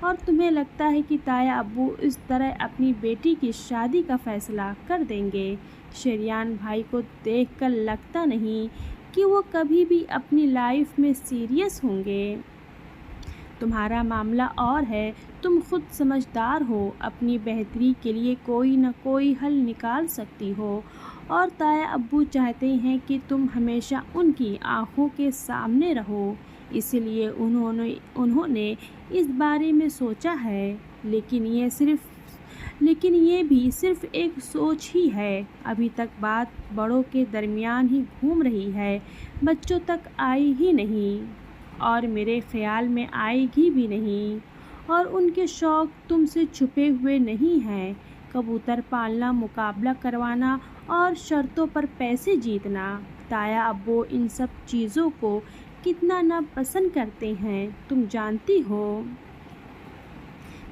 اور تمہیں لگتا ہے کہ تایا ابو اس طرح اپنی بیٹی کی شادی کا فیصلہ کر دیں گے؟ شریان بھائی کو دیکھ کر لگتا نہیں کہ وہ کبھی بھی اپنی لائف میں سیریس ہوں گے۔ تمہارا معاملہ اور ہے، تم خود سمجھدار ہو، اپنی بہتری کے لیے کوئی نہ کوئی حل نکال سکتی ہو، اور تایا ابو چاہتے ہیں کہ تم ہمیشہ ان کی آنکھوں کے سامنے رہو، اس لیے انہوں نے اس بارے میں سوچا ہے، لیکن یہ بھی صرف ایک سوچ ہی ہے۔ ابھی تک بات بڑوں کے درمیان ہی گھوم رہی ہے، بچوں تک آئی ہی نہیں، اور میرے خیال میں آئے گی بھی نہیں، اور ان کے شوق تم سے چھپے ہوئے نہیں ہیں۔ کبوتر پالنا، مقابلہ کروانا اور شرطوں پر پیسے جیتنا۔ تایا ابو ان سب چیزوں کو کتنا ناپسند کرتے ہیں، تم جانتی ہو۔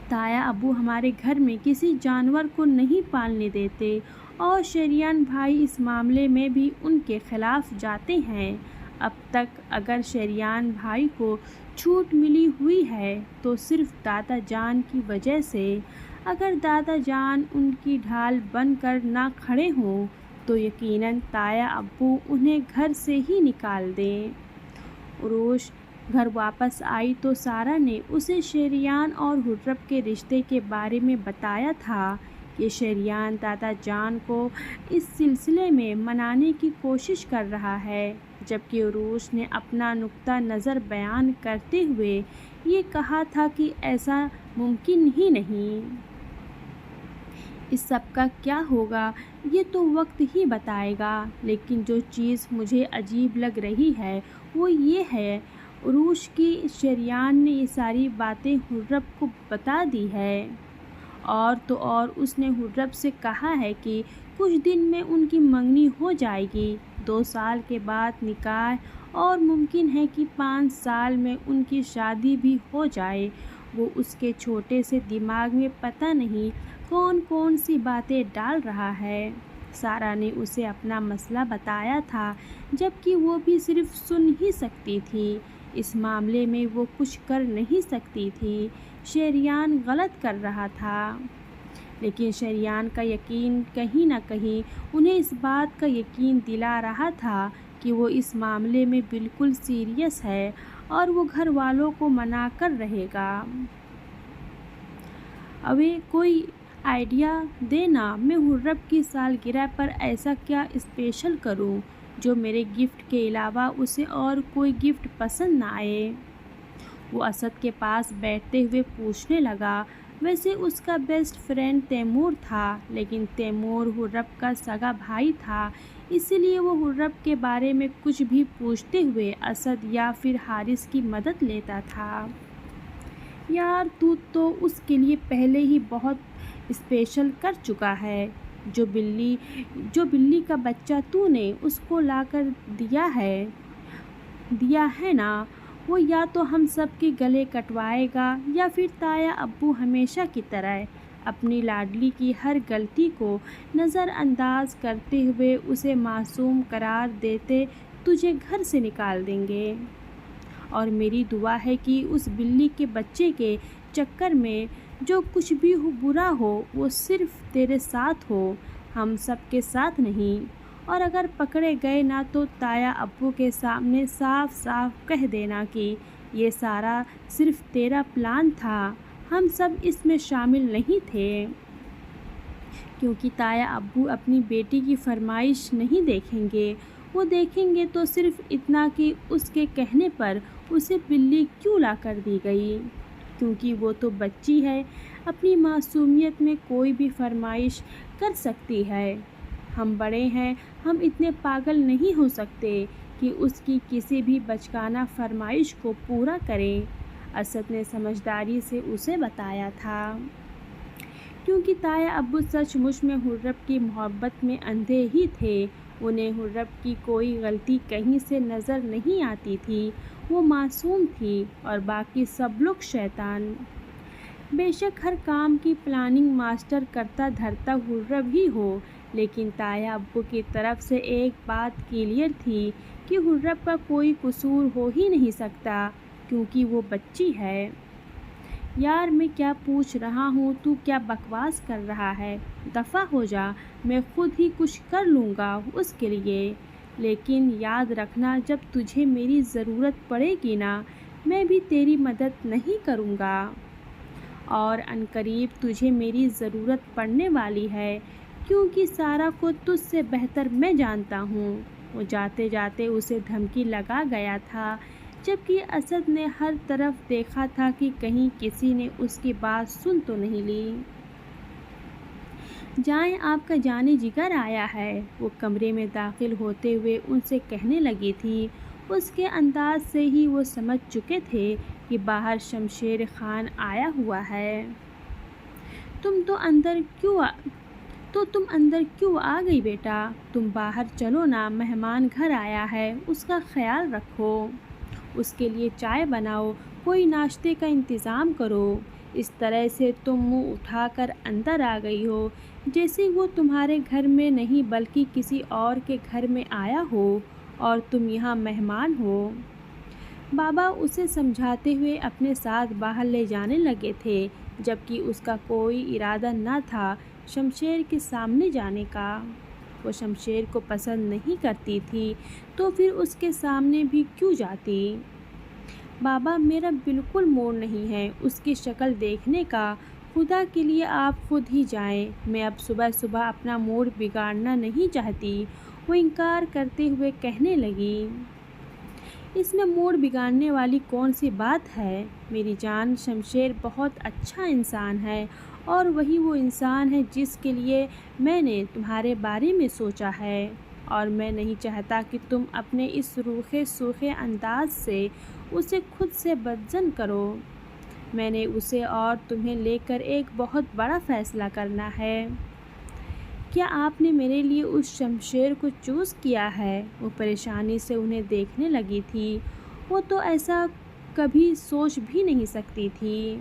تایا ابو ہمارے گھر میں کسی جانور کو نہیں پالنے دیتے، اور شریان بھائی اس معاملے میں بھی ان کے خلاف جاتے ہیں۔ اب تک اگر شریان بھائی کو چھوٹ ملی ہوئی ہے تو صرف دادا جان کی وجہ سے۔ اگر دادا جان ان کی ڈھال بن کر نہ کھڑے ہوں تو یقیناً تایا ابو انہیں گھر سے ہی نکال دیں۔ عروش گھر واپس آئی تو سارا نے اسے شریان اور حرب کے رشتے کے بارے میں بتایا تھا کہ شریان دادا جان کو اس سلسلے میں منانے کی کوشش کر رہا ہے، جبکہ عروش نے اپنا نقطہ نظر بیان کرتے ہوئے یہ کہا تھا کہ ایسا ممکن ہی نہیں۔ اس سب کا کیا ہوگا یہ تو وقت ہی بتائے گا، لیکن جو چیز مجھے عجیب لگ رہی ہے وہ یہ ہے عروش کی شریان نے یہ ساری باتیں حرب کو بتا دی ہے، اور تو اور اس نے حرب سے کہا ہے کہ کچھ دن میں ان کی منگنی ہو جائے گی، 2 سال کے بعد نکاح، اور ممکن ہے کہ 5 سال میں ان کی شادی بھی ہو جائے۔ وہ اس کے چھوٹے سے دماغ میں پتہ نہیں کون کون سی باتیں ڈال رہا ہے۔ سارا نے اسے اپنا مسئلہ بتایا تھا، جبکہ وہ بھی صرف سن ہی سکتی تھی، اس معاملے میں وہ کچھ کر نہیں سکتی تھی۔ شریان غلط کر رہا تھا، لیکن شریان کا یقین کہیں نہ کہیں انہیں اس بات کا یقین دلا رہا تھا کہ وہ اس معاملے میں بالکل سیریس ہے، اور وہ گھر والوں کو منا کر رہے گا۔ اوے کوئی آئیڈیا دے نا، میں حرب کی سالگرہ پر ایسا کیا اسپیشل کروں جو میرے گفٹ کے علاوہ اسے اور کوئی گفٹ پسند نہ آئے؟ وہ اسد کے پاس بیٹھتے ہوئے پوچھنے لگا۔ ویسے اس کا بیسٹ فرینڈ تیمور تھا، لیکن تیمور حرب کا سگا بھائی تھا، اسی لیے وہ حرب کے بارے میں کچھ بھی پوچھتے ہوئے اسد یا پھر حارث کی مدد لیتا تھا۔ یار تو اس کے لیے پہلے ہی بہت اسپیشل کر چکا ہے۔ جو بلی کا بچہ تو نے اس کو لا کر دیا ہے نا، وہ یا تو ہم سب کے گلے کٹوائے گا یا پھر تایا ابو ہمیشہ کی طرح اپنی لاڈلی کی ہر غلطی کو نظر انداز کرتے ہوئے اسے معصوم قرار دیتے تجھے گھر سے نکال دیں گے۔ اور میری دعا ہے کہ اس بلی کے بچے کے چکر میں جو کچھ بھی برا ہو وہ صرف تیرے ساتھ ہو، ہم سب کے ساتھ نہیں۔ اور اگر پکڑے گئے نا تو تایا ابو کے سامنے صاف صاف کہہ دینا کہ یہ سارا صرف تیرا پلان تھا، ہم سب اس میں شامل نہیں تھے۔ کیونکہ تایا ابو اپنی بیٹی کی فرمائش نہیں دیکھیں گے، وہ دیکھیں گے تو صرف اتنا کہ اس کے کہنے پر اسے بلی کیوں لا کر دی گئی، کیونکہ وہ تو بچی ہے، اپنی معصومیت میں کوئی بھی فرمائش کر سکتی ہے۔ ہم بڑے ہیں، ہم اتنے پاگل نہیں ہو سکتے کہ اس کی کسی بھی بچگانہ فرمائش کو پورا کریں، اسد نے سمجھداری سے اسے بتایا تھا۔ کیونکہ تایا ابو سچ مچ میں حرب کی محبت میں اندھے ہی تھے، انہیں حرب کی کوئی غلطی کہیں سے نظر نہیں آتی تھی، وہ معصوم تھی اور باقی سب لوگ شیطان۔ بے شک ہر کام کی پلاننگ ماسٹر کرتا دھرتا حرب ہی ہو، لیکن تایا ابو کی طرف سے ایک بات کلیئر تھی کہ حرب کا کوئی قصور ہو ہی نہیں سکتا، کیونکہ وہ بچی ہے۔ یار میں کیا پوچھ رہا ہوں، تو کیا بکواس کر رہا ہے؟ دفع ہو جا، میں خود ہی کچھ کر لوں گا اس کے لیے۔ لیکن یاد رکھنا، جب تجھے میری ضرورت پڑے گی نا، میں بھی تیری مدد نہیں کروں گا۔ اور عنقریب تجھے میری ضرورت پڑنے والی ہے، کیونکہ سارا کو تجھ سے بہتر میں جانتا ہوں۔ وہ جاتے جاتے اسے دھمکی لگا گیا تھا، جبکہ اسد نے ہر طرف دیکھا تھا کہ کہیں کسی نے اس کی بات سن تو نہیں لی۔ جائیں، آپ کا جانی جگر آیا ہے، وہ کمرے میں داخل ہوتے ہوئے ان سے کہنے لگی تھی۔ اس کے انداز سے ہی وہ سمجھ چکے تھے کہ باہر شمشیر خان آیا ہوا ہے۔ تم اندر کیوں آ گئی بیٹا؟ تم باہر چلو نا، مہمان گھر آیا ہے، اس کا خیال رکھو، اس کے لیے چائے بناؤ، کوئی ناشتے کا انتظام کرو۔ اس طرح سے تم منہ اٹھا کر اندر آ گئی ہو، جیسے وہ تمہارے گھر میں نہیں بلکہ کسی اور کے گھر میں آیا ہو اور تم یہاں مہمان ہو۔ بابا اسے سمجھاتے ہوئے اپنے ساتھ باہر لے جانے لگے تھے، جبکہ اس کا کوئی ارادہ نہ تھا شمشیر کے سامنے جانے کا۔ وہ شمشیر کو پسند نہیں کرتی تھی، تو پھر اس کے سامنے بھی کیوں جاتی؟ بابا میرا بالکل موڈ نہیں ہے اس کی شکل دیکھنے کا، خدا کے لیے آپ خود ہی جائیں، میں اب صبح صبح اپنا موڈ بگاڑنا نہیں چاہتی، وہ انکار کرتے ہوئے کہنے لگی۔ اس میں موڈ بگاڑنے والی کون سی بات ہے میری جان؟ شمشیر بہت اچھا انسان ہے، اور وہی وہ انسان ہے جس کے لیے میں نے تمہارے بارے میں سوچا ہے، اور میں نہیں چاہتا کہ تم اپنے اس روکھے سوکھے انداز سے اسے خود سے بدظن کرو۔ میں نے اسے اور تمہیں لے کر ایک بہت بڑا فیصلہ کرنا ہے۔ کیا آپ نے میرے لیے اس شمشیر کو چوز کیا ہے؟ وہ پریشانی سے انہیں دیکھنے لگی تھی۔ وہ تو ایسا کبھی سوچ بھی نہیں سکتی تھی۔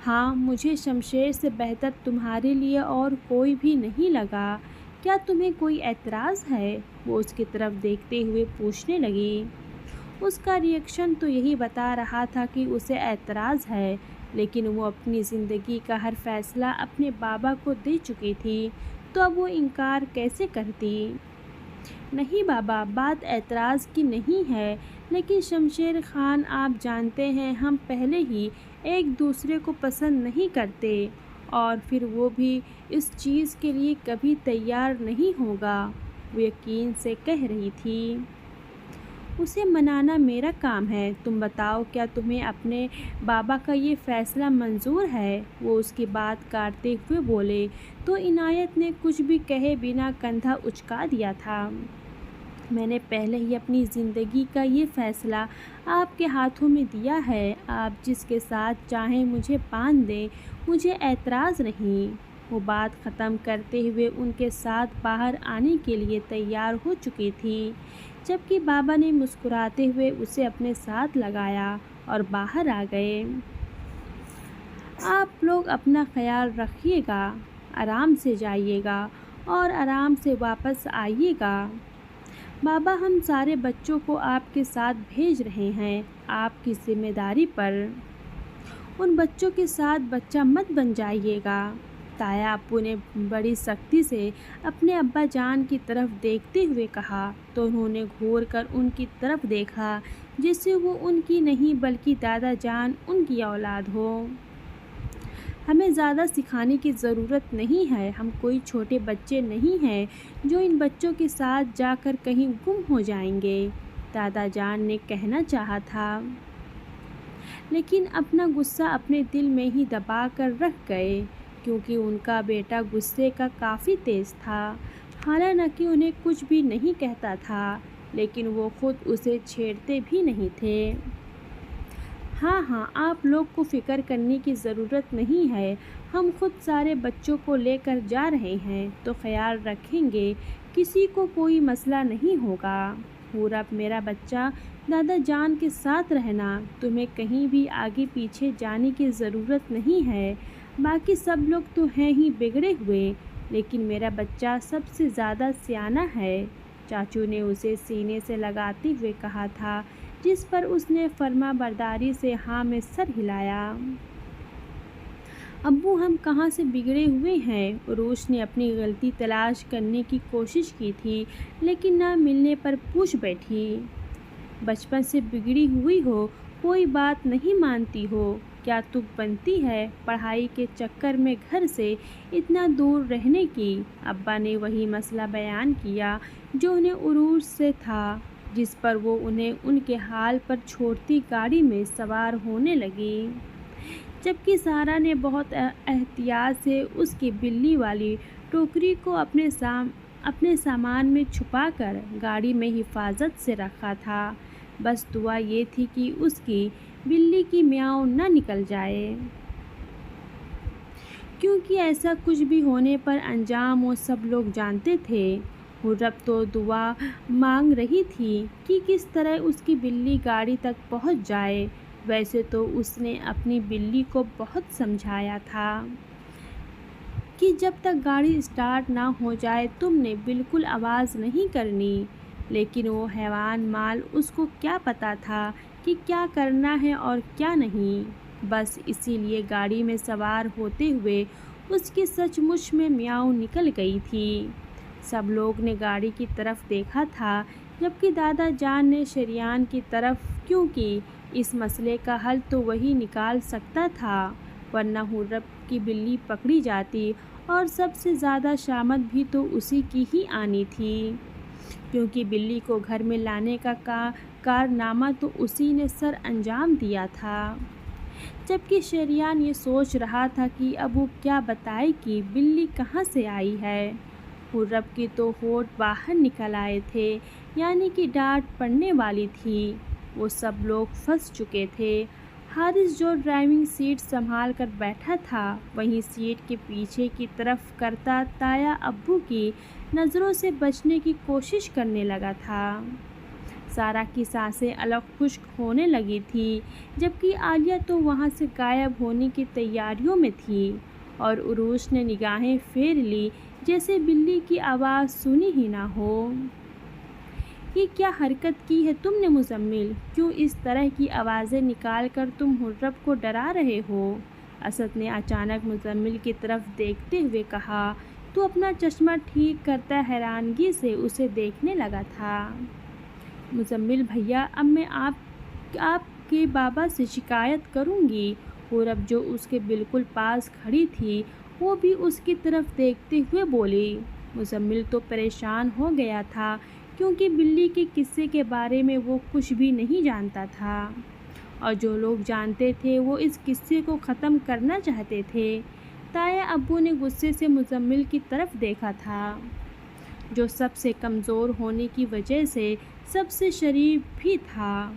ہاں، مجھے شمشیر سے بہتر تمہارے لیے اور کوئی بھی نہیں لگا۔ کیا تمہیں کوئی اعتراض ہے؟ وہ اس کی طرف دیکھتے ہوئے پوچھنے لگی۔ اس کا ری ایکشن تو یہی بتا رہا تھا کہ اسے اعتراض ہے، لیکن وہ اپنی زندگی کا ہر فیصلہ اپنے بابا کو دے چکی تھی، تو اب وہ انکار کیسے کرتی؟ نہیں بابا، بات اعتراض کی نہیں ہے، لیکن شمشیر خان آپ جانتے ہیں ہم پہلے ہی ایک دوسرے کو پسند نہیں کرتے، اور پھر وہ بھی اس چیز کے لیے کبھی تیار نہیں ہوگا، وہ یقین سے کہہ رہی تھی۔ اسے منانا میرا کام ہے، تم بتاؤ کیا تمہیں اپنے بابا کا یہ فیصلہ منظور ہے؟ وہ اس کی بات کاٹتے ہوئے بولے تو عنایت نے کچھ بھی کہے بنا کندھا اچکا دیا تھا۔ میں نے پہلے ہی اپنی زندگی کا یہ فیصلہ آپ کے ہاتھوں میں دیا ہے، آپ جس کے ساتھ چاہیں مجھے باندھ دیں، مجھے اعتراض نہیں۔ وہ بات ختم کرتے ہوئے ان کے ساتھ باہر آنے کے لیے تیار ہو چکی تھی، جبکہ بابا نے مسکراتے ہوئے اسے اپنے ساتھ لگایا اور باہر آ گئے۔ آپ لوگ اپنا خیال رکھیے گا، آرام سے جائیے گا اور آرام سے واپس آئیے گا۔ بابا ہم سارے بچوں کو آپ کے ساتھ بھیج رہے ہیں، آپ کی ذمہ داری پر۔ ان بچوں کے ساتھ بچہ مت بن جائیے گا۔ تایا ابو نے بڑی سختی سے اپنے ابا جان کی طرف دیکھتے ہوئے کہا، تو انہوں نے گھور کر ان کی طرف دیکھا جیسے وہ ان کی نہیں بلکہ دادا جان ان کی اولاد ہو۔ ہمیں زیادہ سکھانے کی ضرورت نہیں ہے، ہم کوئی چھوٹے بچے نہیں ہیں جو ان بچوں کے ساتھ جا کر کہیں گم ہو جائیں گے، دادا جان نے کہنا چاہا تھا، لیکن اپنا غصہ اپنے دل میں ہی دبا کر رکھ گئے، کیونکہ ان کا بیٹا غصے کا کافی تیز تھا۔ حالانکہ انہیں کچھ بھی نہیں کہتا تھا، لیکن وہ خود اسے چھیڑتے بھی نہیں تھے۔ ہاں، آپ لوگ کو فکر کرنے کی ضرورت نہیں ہے، ہم خود سارے بچوں کو لے کر جا رہے ہیں، تو خیال رکھیں گے، کسی کو کوئی مسئلہ نہیں ہوگا۔ پورب میرا بچہ، دادا جان کے ساتھ رہنا، تمہیں کہیں بھی آگے پیچھے جانے کی ضرورت نہیں ہے، باقی سب لوگ تو ہیں ہی بگڑے ہوئے، لیکن میرا بچہ سب سے زیادہ سیانہ ہے، چاچو نے اسے سینے سے لگاتے ہوئے کہا تھا، جس پر اس نے فرما برداری سے ہاں میں سر ہلایا۔ ابو ہم کہاں سے بگڑے ہوئے ہیں؟ عروش نے اپنی غلطی تلاش کرنے کی کوشش کی تھی لیکن نہ ملنے پر پوچھ بیٹھی۔ بچپن سے بگڑی ہوئی ہو، کوئی بات نہیں مانتی ہو، کیا تک بنتی ہے پڑھائی کے چکر میں گھر سے اتنا دور رہنے کی؟ ابا نے وہی مسئلہ بیان کیا جو انہیں عروج سے تھا، جس پر وہ انہیں ان کے حال پر چھوڑتی گاڑی میں سوار ہونے لگی، جبکہ سارا نے بہت احتیاط سے اس کی بلی والی ٹوکری کو اپنے سامان میں چھپا کر گاڑی میں حفاظت سے رکھا تھا۔ بس دعا یہ تھی کہ اس کی بلی کی میاؤں نہ نکل جائے، کیونکہ ایسا کچھ بھی ہونے پر انجام وہ سب لوگ جانتے تھے۔ خرم تو دعا مانگ رہی تھی کہ کس طرح اس کی بلی گاڑی تک پہنچ جائے۔ ویسے تو اس نے اپنی بلی کو بہت سمجھایا تھا کہ جب تک گاڑی اسٹارٹ نہ ہو جائے تم نے بالکل آواز نہیں کرنی، لیکن وہ حیوان مال اس کو کیا پتہ تھا کہ کیا کرنا ہے اور کیا نہیں۔ بس اسی لیے گاڑی میں سوار ہوتے ہوئے اس کی سچ مچ میں میاؤں نکل گئی تھی۔ سب لوگ نے گاڑی کی طرف دیکھا تھا، جبکہ دادا جان نے شریان کی طرف، کیونکہ اس مسئلے کا حل تو وہی نکال سکتا تھا، ورنہ خرم کی بلی پکڑی جاتی اور سب سے زیادہ شامت بھی تو اسی کی ہی آنی تھی، کیونکہ بلی کو گھر میں لانے کا کارنامہ تو اسی نے سر انجام دیا تھا۔ جبکہ شریان یہ سوچ رہا تھا کہ اب وہ کیا بتائے کہ بلی کہاں سے آئی ہے۔ خرم کی تو ہونٹ باہر نکل آئے تھے، یعنی کہ ڈانٹ پڑنے والی تھی۔ وہ سب لوگ پھنس چکے تھے۔ حارث جو ڈرائیونگ سیٹ سنبھال کر بیٹھا تھا، وہیں سیٹ کے پیچھے کی طرف کرتا تایا ابو کی نظروں سے بچنے کی کوشش کرنے لگا تھا۔ سارا کی سانسیں الگ خشک ہونے لگی تھی، جبکہ عالیہ تو وہاں سے غائب ہونے کی تیاریوں میں تھی، اور عروج نے نگاہیں پھیر لی جیسے بلی کی آواز سنی ہی نہ ہو۔ یہ کیا حرکت کی ہے تم نے مزمل؟ کیوں اس طرح کی آوازیں نکال کر تم خرم کو ڈرا رہے ہو؟ اسد نے اچانک مزمل کی طرف دیکھتے ہوئے کہا۔ تو اپنا چشمہ ٹھیک کرتا حیرانگی سے اسے دیکھنے لگا تھا۔ مزمل بھیا، اب میں آپ کے بابا سے شکایت کروں گی۔ خرم جو اس کے بالکل پاس کھڑی تھی، وہ بھی اس کی طرف دیکھتے ہوئے بولی۔ مزمل تو پریشان ہو گیا تھا، کیونکہ بلی کے قصے کے بارے میں وہ کچھ بھی نہیں جانتا تھا، اور جو لوگ جانتے تھے وہ اس قصے کو ختم کرنا چاہتے تھے۔ تایا ابو نے غصے سے مزمل کی طرف دیکھا تھا، جو سب سے کمزور ہونے کی وجہ سے سب سے شریف بھی تھا۔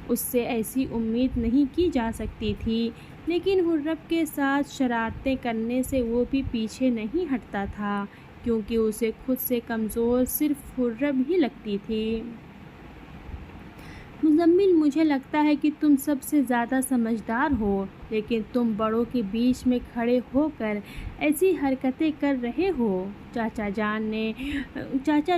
اس سے ایسی امید نہیں کی جا سکتی تھی، لیکن خرم کے ساتھ شرارتیں کرنے سے وہ بھی پیچھے نہیں ہٹتا تھا، کیونکہ اسے خود سے کمزور صرف خرم ہی لگتی تھی۔ مزمل، مجھے لگتا ہے کہ تم سب سے زیادہ سمجھدار ہو، لیکن تم بڑوں کے بیچ میں کھڑے ہو کر ایسی حرکتیں کر رہے ہو۔ چاچا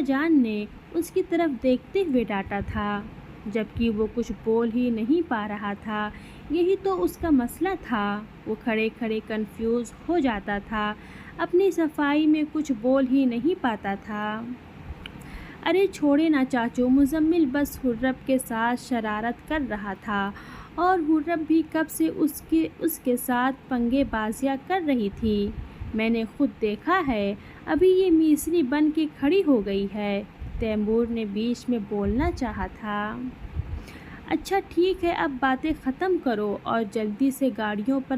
جان نے اس کی طرف دیکھتے ہوئے ڈانٹا تھا، جبکہ وہ کچھ بول ہی نہیں پا رہا تھا۔ یہی تو اس کا مسئلہ تھا، وہ کھڑے کھڑے کنفیوز ہو جاتا تھا، اپنی صفائی میں کچھ بول ہی نہیں پاتا تھا۔ ارے چھوڑے نا چاچو، مزمل بس خرم کے ساتھ شرارت کر رہا تھا، اور خرم بھی کب سے اس کے ساتھ پنگے بازیاں کر رہی تھی۔ میں نے خود دیکھا ہے، ابھی یہ میسری بن کے کھڑی ہو گئی ہے۔ تیمور نے بیچ میں بولنا چاہا تھا۔ اچھا ٹھیک ہے، اب باتیں ختم کرو اور جلدی سے گاڑیوں پر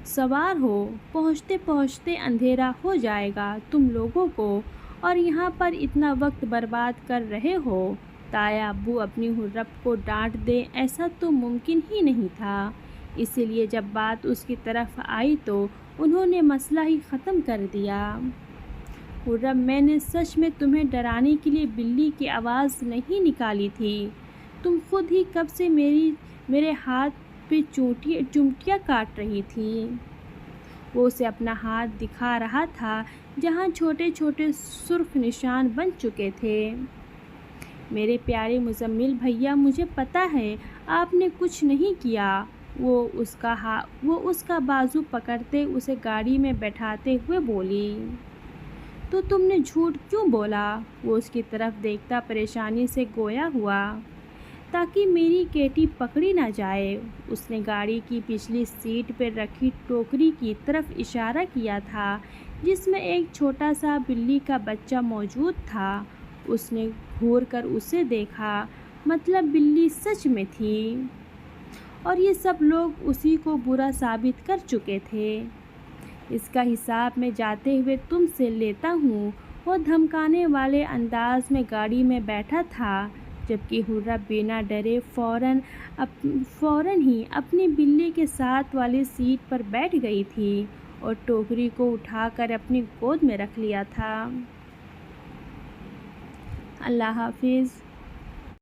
سوار ہو، پہنچتے پہنچتے اندھیرا ہو جائے گا تم لوگوں کو، اور یہاں پر اتنا وقت برباد کر رہے ہو۔ تایا ابو اپنی خرم کو ڈانٹ دیں ایسا تو ممکن ہی نہیں تھا، اسی لیے جب بات اس کی طرف آئی تو انہوں نے مسئلہ ہی ختم کر دیا۔ خرم، میں نے سچ میں تمہیں ڈرانے کے لیے بلی کی آواز نہیں نکالی تھی، تم خود ہی کب سے میرے ہاتھ پہ چمٹیاں کاٹ رہی تھی۔ وہ اسے اپنا ہاتھ دکھا رہا تھا، جہاں چھوٹے چھوٹے سرخ نشان بن چکے تھے۔ میرے پیارے مزمل بھیا، مجھے پتہ ہے آپ نے کچھ نہیں کیا، وہ اس کا بازو پکڑتے اسے گاڑی میں بیٹھاتے ہوئے بولی۔ تو تم نے جھوٹ کیوں بولا؟ وہ اس کی طرف دیکھتا پریشانی سے گویا ہوا۔ تاکہ میری کیٹی پکڑی نہ جائے۔ اس نے گاڑی کی پچھلی سیٹ پر رکھی ٹوکری کی طرف اشارہ کیا تھا جس میں ایک چھوٹا سا بلی کا بچہ موجود تھا۔ اس نے گھور کر اسے دیکھا، مطلب بلی سچ میں تھی اور یہ سب لوگ اسی کو برا ثابت کر چکے تھے۔ اس کا حساب میں جاتے ہوئے تم سے لیتا ہوں۔ وہ دھمکانے والے انداز میں گاڑی میں بیٹھا تھا، جبکہ حرہ بنا ڈرے فوراً ہی اپنی بلی کے ساتھ والی سیٹ پر بیٹھ گئی تھی اور ٹوکری کو اٹھا کر اپنی گود میں رکھ لیا تھا۔ اللہ حافظ۔